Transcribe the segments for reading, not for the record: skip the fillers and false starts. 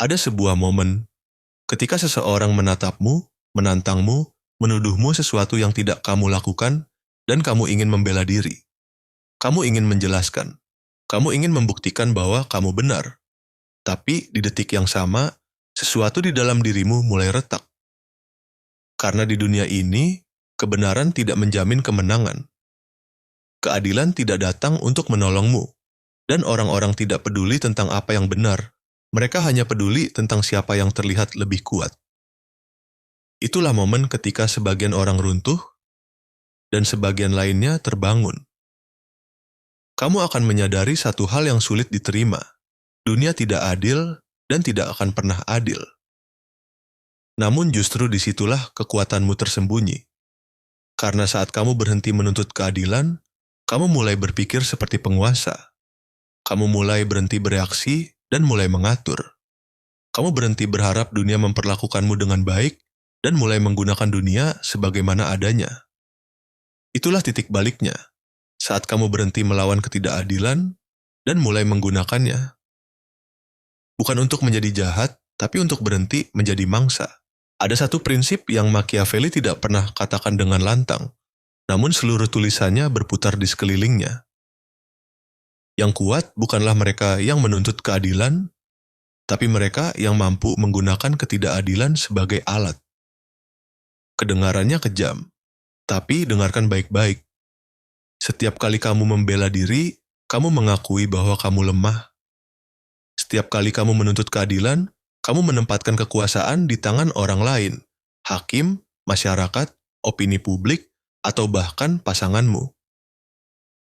Ada sebuah momen ketika seseorang menatapmu, menantangmu, menuduhmu sesuatu yang tidak kamu lakukan, dan kamu ingin membela diri. Kamu ingin menjelaskan. Kamu ingin membuktikan bahwa kamu benar. Tapi di detik yang sama, sesuatu di dalam dirimu mulai retak. Karena di dunia ini, kebenaran tidak menjamin kemenangan. Keadilan tidak datang untuk menolongmu. Dan orang-orang tidak peduli tentang apa yang benar. Mereka hanya peduli tentang siapa yang terlihat lebih kuat. Itulah momen ketika sebagian orang runtuh, dan sebagian lainnya terbangun. Kamu akan menyadari satu hal yang sulit diterima. Dunia tidak adil, dan tidak akan pernah adil. Namun justru disitulah kekuatanmu tersembunyi. Karena saat kamu berhenti menuntut keadilan, kamu mulai berpikir seperti penguasa. Kamu mulai berhenti bereaksi dan mulai mengatur. Kamu berhenti berharap dunia memperlakukanmu dengan baik dan mulai menggunakan dunia sebagaimana adanya. Itulah titik baliknya, saat kamu berhenti melawan ketidakadilan dan mulai menggunakannya. Bukan untuk menjadi jahat, tapi untuk berhenti menjadi mangsa. Ada satu prinsip yang Machiavelli tidak pernah katakan dengan lantang, namun seluruh tulisannya berputar di sekelilingnya. Yang kuat bukanlah mereka yang menuntut keadilan, tapi mereka yang mampu menggunakan ketidakadilan sebagai alat. Kedengarannya kejam, tapi dengarkan baik-baik. Setiap kali kamu membela diri, kamu mengakui bahwa kamu lemah. Setiap kali kamu menuntut keadilan, kamu menempatkan kekuasaan di tangan orang lain, hakim, masyarakat, opini publik, atau bahkan pasanganmu.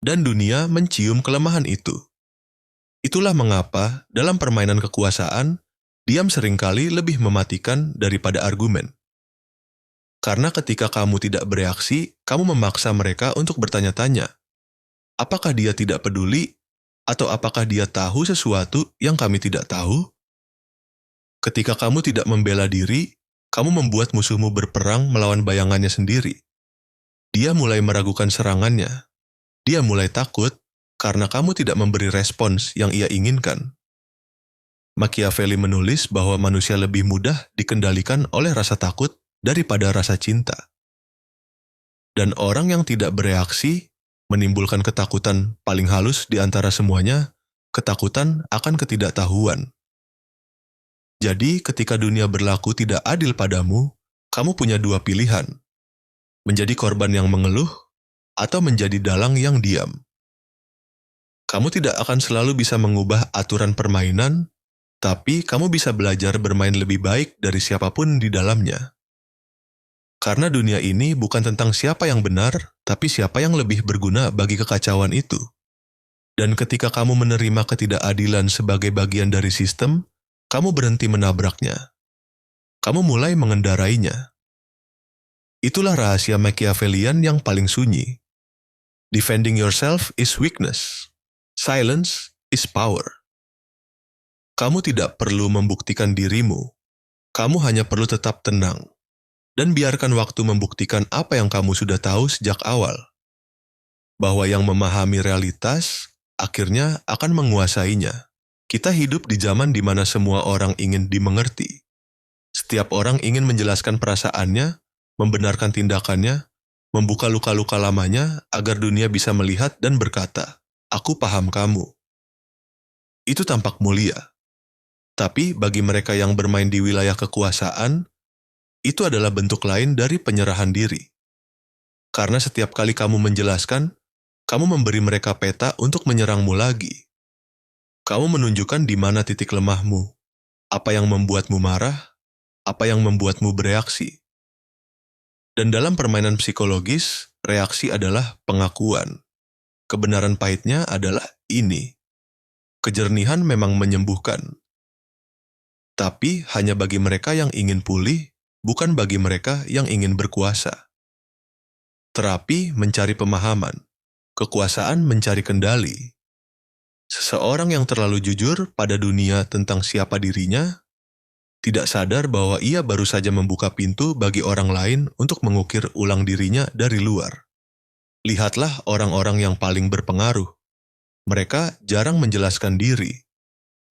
Dan dunia mencium kelemahan itu. Itulah mengapa dalam permainan kekuasaan, diam seringkali lebih mematikan daripada argumen. Karena ketika kamu tidak bereaksi, kamu memaksa mereka untuk bertanya-tanya. Apakah dia tidak peduli? Atau apakah dia tahu sesuatu yang kami tidak tahu? Ketika kamu tidak membela diri, kamu membuat musuhmu berperang melawan bayangannya sendiri. Dia mulai meragukan serangannya. Dia mulai takut karena kamu tidak memberi respons yang ia inginkan. Machiavelli menulis bahwa manusia lebih mudah dikendalikan oleh rasa takut daripada rasa cinta. Dan orang yang tidak bereaksi menimbulkan ketakutan paling halus di antara semuanya, ketakutan akan ketidaktahuan. Jadi, ketika dunia berlaku tidak adil padamu, kamu punya dua pilihan. Menjadi korban yang mengeluh, atau menjadi dalang yang diam. Kamu tidak akan selalu bisa mengubah aturan permainan, tapi kamu bisa belajar bermain lebih baik dari siapapun di dalamnya. Karena dunia ini bukan tentang siapa yang benar, tapi siapa yang lebih berguna bagi kekacauan itu. Dan ketika kamu menerima ketidakadilan sebagai bagian dari sistem, kamu berhenti menabraknya. Kamu mulai mengendarainya. Itulah rahasia Machiavellian yang paling sunyi. Defending yourself is weakness. Silence is power. Kamu tidak perlu membuktikan dirimu. Kamu hanya perlu tetap tenang. Dan biarkan waktu membuktikan apa yang kamu sudah tahu sejak awal. Bahwa yang memahami realitas, akhirnya akan menguasainya. Kita hidup di zaman di mana semua orang ingin dimengerti. Setiap orang ingin menjelaskan perasaannya, membenarkan tindakannya, membuka luka-luka lamanya agar dunia bisa melihat dan berkata, "Aku paham kamu." Itu tampak mulia. Tapi bagi mereka yang bermain di wilayah kekuasaan, itu adalah bentuk lain dari penyerahan diri. Karena setiap kali kamu menjelaskan, kamu memberi mereka peta untuk menyerangmu lagi. Kamu menunjukkan di mana titik lemahmu, apa yang membuatmu marah, apa yang membuatmu bereaksi. Dan dalam permainan psikologis, reaksi adalah pengakuan. Kebenaran pahitnya adalah ini. Kejernihan memang menyembuhkan. Tapi hanya bagi mereka yang ingin pulih, bukan bagi mereka yang ingin berkuasa. Terapi mencari pemahaman. Kekuasaan mencari kendali. Seseorang yang terlalu jujur pada dunia tentang siapa dirinya, tidak sadar bahwa ia baru saja membuka pintu bagi orang lain untuk mengukir ulang dirinya dari luar. Lihatlah orang-orang yang paling berpengaruh. Mereka jarang menjelaskan diri.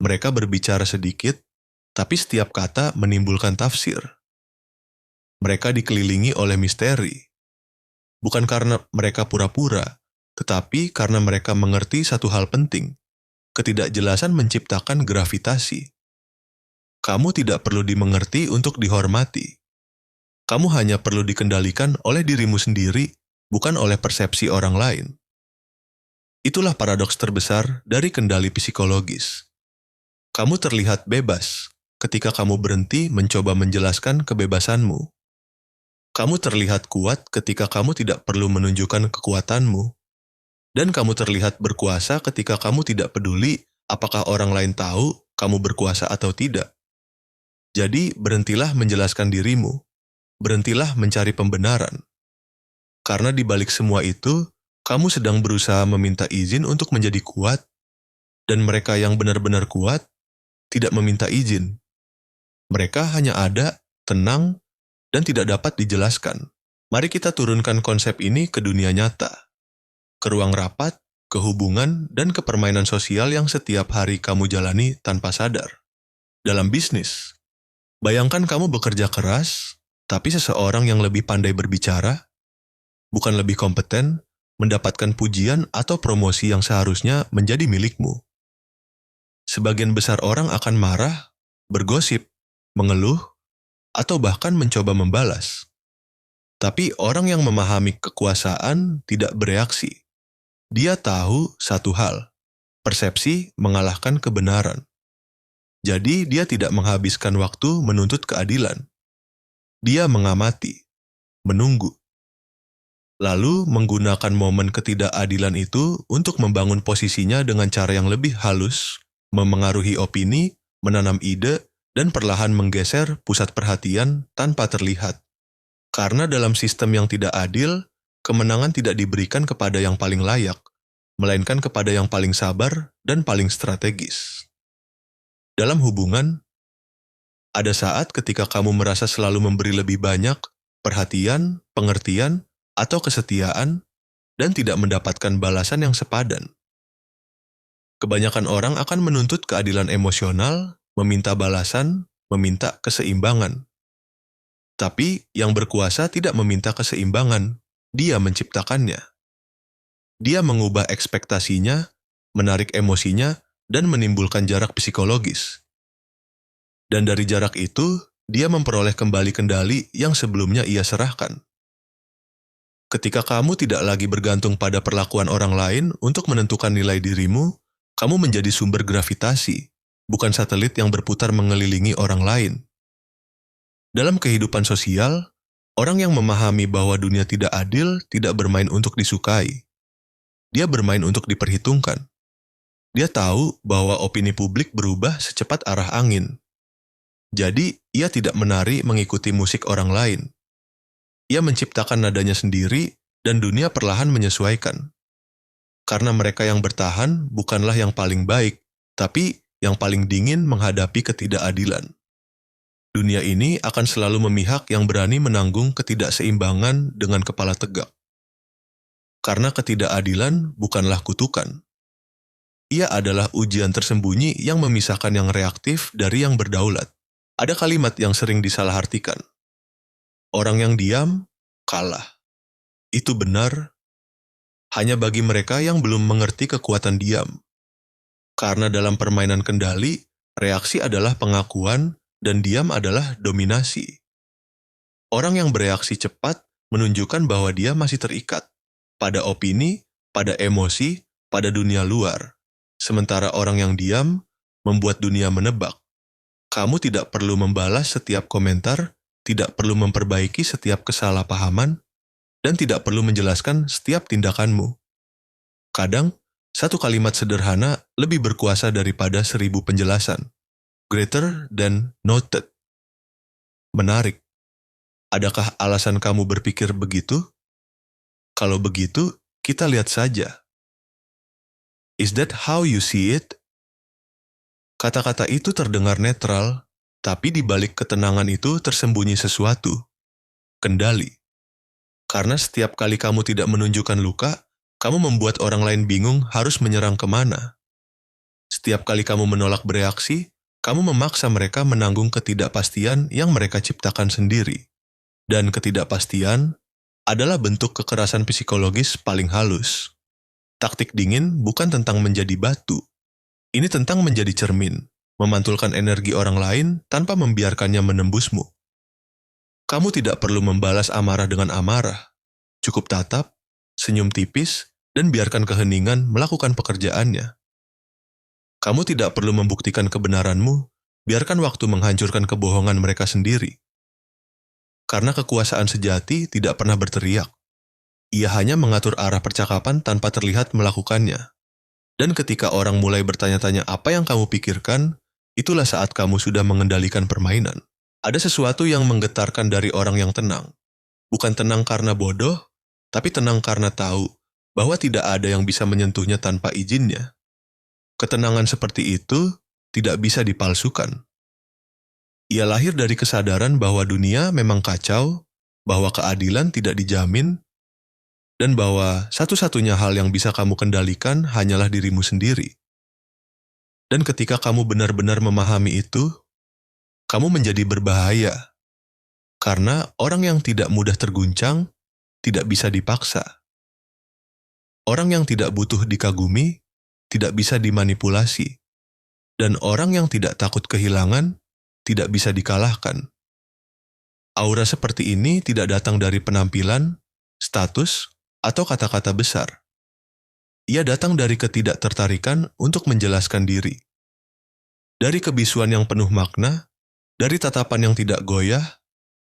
Mereka berbicara sedikit, tapi setiap kata menimbulkan tafsir. Mereka dikelilingi oleh misteri, bukan karena mereka pura-pura, tetapi karena mereka mengerti satu hal penting. Ketidakjelasan menciptakan gravitasi. Kamu tidak perlu dimengerti untuk dihormati. Kamu hanya perlu dikendalikan oleh dirimu sendiri, bukan oleh persepsi orang lain. Itulah paradoks terbesar dari kendali psikologis. Kamu terlihat bebas ketika kamu berhenti mencoba menjelaskan kebebasanmu. Kamu terlihat kuat ketika kamu tidak perlu menunjukkan kekuatanmu. Dan kamu terlihat berkuasa ketika kamu tidak peduli apakah orang lain tahu kamu berkuasa atau tidak. Jadi, berhentilah menjelaskan dirimu. Berhentilah mencari pembenaran. Karena di balik semua itu, kamu sedang berusaha meminta izin untuk menjadi kuat, dan mereka yang benar-benar kuat tidak meminta izin. Mereka hanya ada, tenang, dan tidak dapat dijelaskan. Mari kita turunkan konsep ini ke dunia nyata. Ke ruang rapat, ke hubungan, dan ke permainan sosial yang setiap hari kamu jalani tanpa sadar. Dalam bisnis, bayangkan kamu bekerja keras, tapi seseorang yang lebih pandai berbicara, bukan lebih kompeten, mendapatkan pujian atau promosi yang seharusnya menjadi milikmu. Sebagian besar orang akan marah, bergosip, mengeluh, atau bahkan mencoba membalas. Tapi orang yang memahami kekuasaan tidak bereaksi. Dia tahu satu hal, persepsi mengalahkan kebenaran. Jadi dia tidak menghabiskan waktu menuntut keadilan. Dia mengamati, menunggu. Lalu menggunakan momen ketidakadilan itu untuk membangun posisinya dengan cara yang lebih halus, memengaruhi opini, menanam ide, dan perlahan menggeser pusat perhatian tanpa terlihat. Karena dalam sistem yang tidak adil, kemenangan tidak diberikan kepada yang paling layak, melainkan kepada yang paling sabar dan paling strategis. Dalam hubungan, ada saat ketika kamu merasa selalu memberi lebih banyak perhatian, pengertian, atau kesetiaan, dan tidak mendapatkan balasan yang sepadan. Kebanyakan orang akan menuntut keadilan emosional, meminta balasan, meminta keseimbangan. Tapi yang berkuasa tidak meminta keseimbangan, dia menciptakannya. Dia mengubah ekspektasinya, menarik emosinya, dan menimbulkan jarak psikologis. Dan dari jarak itu, dia memperoleh kembali kendali yang sebelumnya ia serahkan. Ketika kamu tidak lagi bergantung pada perlakuan orang lain untuk menentukan nilai dirimu, kamu menjadi sumber gravitasi, bukan satelit yang berputar mengelilingi orang lain. Dalam kehidupan sosial, orang yang memahami bahwa dunia tidak adil tidak bermain untuk disukai. Dia bermain untuk diperhitungkan. Dia tahu bahwa opini publik berubah secepat arah angin. Jadi, ia tidak menari mengikuti musik orang lain. Ia menciptakan nadanya sendiri dan dunia perlahan menyesuaikan. Karena mereka yang bertahan bukanlah yang paling baik, tapi yang paling dingin menghadapi ketidakadilan. Dunia ini akan selalu memihak yang berani menanggung ketidakseimbangan dengan kepala tegak. Karena ketidakadilan bukanlah kutukan. Ia adalah ujian tersembunyi yang memisahkan yang reaktif dari yang berdaulat. Ada kalimat yang sering disalahartikan. Orang yang diam, kalah. Itu benar, hanya bagi mereka yang belum mengerti kekuatan diam. Karena dalam permainan kendali, reaksi adalah pengakuan dan diam adalah dominasi. Orang yang bereaksi cepat menunjukkan bahwa dia masih terikat pada opini, pada emosi, pada dunia luar. Sementara orang yang diam membuat dunia menebak. Kamu tidak perlu membalas setiap komentar, tidak perlu memperbaiki setiap kesalahpahaman, dan tidak perlu menjelaskan setiap tindakanmu. Kadang, satu kalimat sederhana lebih berkuasa daripada 1000 penjelasan. Greater than noted. Menarik. Adakah alasan kamu berpikir begitu? Kalau begitu, kita lihat saja. Is that how you see it? Kata-kata itu terdengar netral, tapi di balik ketenangan itu tersembunyi sesuatu. Kendali. Karena setiap kali kamu tidak menunjukkan luka, kamu membuat orang lain bingung harus menyerang kemana. Setiap kali kamu menolak bereaksi, Kamu memaksa mereka menanggung ketidakpastian yang mereka ciptakan sendiri. Dan ketidakpastian adalah bentuk kekerasan psikologis paling halus. Taktik dingin bukan tentang menjadi batu. Ini tentang menjadi cermin, memantulkan energi orang lain tanpa membiarkannya menembusmu. Kamu tidak perlu membalas amarah dengan amarah. Cukup tatap, senyum tipis, dan biarkan keheningan melakukan pekerjaannya. Kamu tidak perlu membuktikan kebenaranmu, biarkan waktu menghancurkan kebohongan mereka sendiri. Karena kekuasaan sejati tidak pernah berteriak. Ia hanya mengatur arah percakapan tanpa terlihat melakukannya. Dan ketika orang mulai bertanya-tanya apa yang kamu pikirkan, itulah saat kamu sudah mengendalikan permainan. Ada sesuatu yang menggetarkan dari orang yang tenang. Bukan tenang karena bodoh, tapi tenang karena tahu bahwa tidak ada yang bisa menyentuhnya tanpa izinnya. Ketenangan seperti itu tidak bisa dipalsukan. Ia lahir dari kesadaran bahwa dunia memang kacau, bahwa keadilan tidak dijamin, dan bahwa satu-satunya hal yang bisa kamu kendalikan hanyalah dirimu sendiri. Dan ketika kamu benar-benar memahami itu, kamu menjadi berbahaya. Karena orang yang tidak mudah terguncang, tidak bisa dipaksa. Orang yang tidak butuh dikagumi, tidak bisa dimanipulasi. Dan orang yang tidak takut kehilangan, tidak bisa dikalahkan. Aura seperti ini tidak datang dari penampilan, status, atau kata-kata besar. Ia datang dari ketidaktertarikan untuk menjelaskan diri. Dari kebisuan yang penuh makna, dari tatapan yang tidak goyah,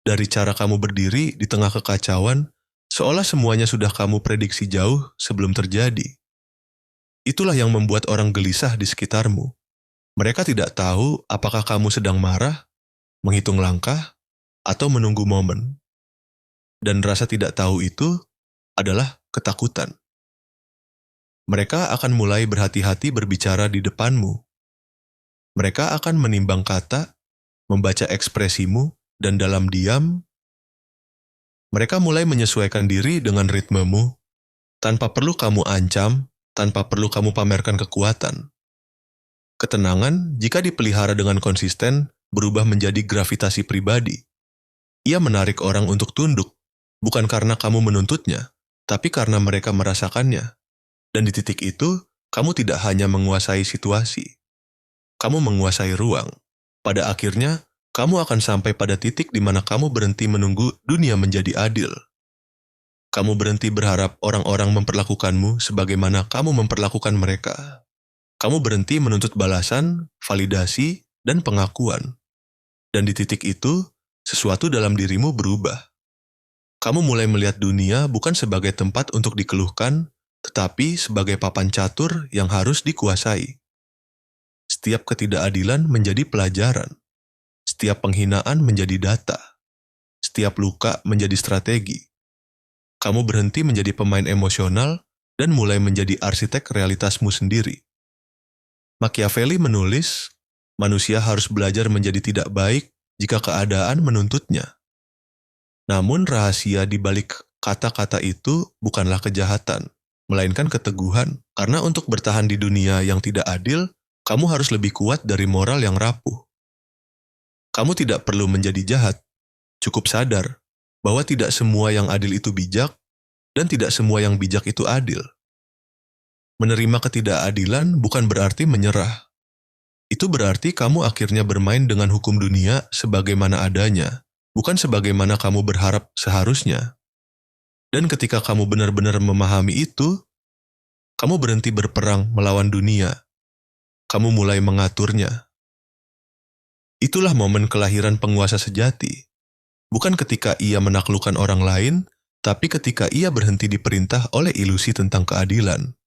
dari cara kamu berdiri di tengah kekacauan, seolah semuanya sudah kamu prediksi jauh sebelum terjadi. Itulah yang membuat orang gelisah di sekitarmu. Mereka tidak tahu apakah kamu sedang marah, menghitung langkah, atau menunggu momen. Dan rasa tidak tahu itu adalah ketakutan. Mereka akan mulai berhati-hati berbicara di depanmu. Mereka akan menimbang kata, membaca ekspresimu, dan dalam diam, mereka mulai menyesuaikan diri dengan ritmemu, tanpa perlu kamu ancam, tanpa perlu kamu pamerkan kekuatan. Ketenangan, jika dipelihara dengan konsisten, berubah menjadi gravitasi pribadi. Ia menarik orang untuk tunduk, bukan karena kamu menuntutnya, tapi karena mereka merasakannya. Dan di titik itu, kamu tidak hanya menguasai situasi. Kamu menguasai ruang. Pada akhirnya, kamu akan sampai pada titik di mana kamu berhenti menunggu dunia menjadi adil. Kamu berhenti berharap orang-orang memperlakukanmu sebagaimana kamu memperlakukan mereka. Kamu berhenti menuntut balasan, validasi, dan pengakuan. Dan di titik itu, sesuatu dalam dirimu berubah. Kamu mulai melihat dunia bukan sebagai tempat untuk dikeluhkan, tetapi sebagai papan catur yang harus dikuasai. Setiap ketidakadilan menjadi pelajaran. Setiap penghinaan menjadi data. Setiap luka menjadi strategi. Kamu berhenti menjadi pemain emosional dan mulai menjadi arsitek realitasmu sendiri. Machiavelli menulis, manusia harus belajar menjadi tidak baik jika keadaan menuntutnya. Namun rahasia di balik kata-kata itu bukanlah kejahatan, melainkan keteguhan. Karena untuk bertahan di dunia yang tidak adil, kamu harus lebih kuat dari moral yang rapuh. Kamu tidak perlu menjadi jahat, cukup sadar bahwa tidak semua yang adil itu bijak, dan tidak semua yang bijak itu adil. Menerima ketidakadilan bukan berarti menyerah. Itu berarti kamu akhirnya bermain dengan hukum dunia sebagaimana adanya, bukan sebagaimana kamu berharap seharusnya. Dan ketika kamu benar-benar memahami itu, kamu berhenti berperang melawan dunia. Kamu mulai mengaturnya. Itulah momen kelahiran penguasa sejati. Bukan ketika ia menaklukkan orang lain, tapi ketika ia berhenti diperintah oleh ilusi tentang keadilan.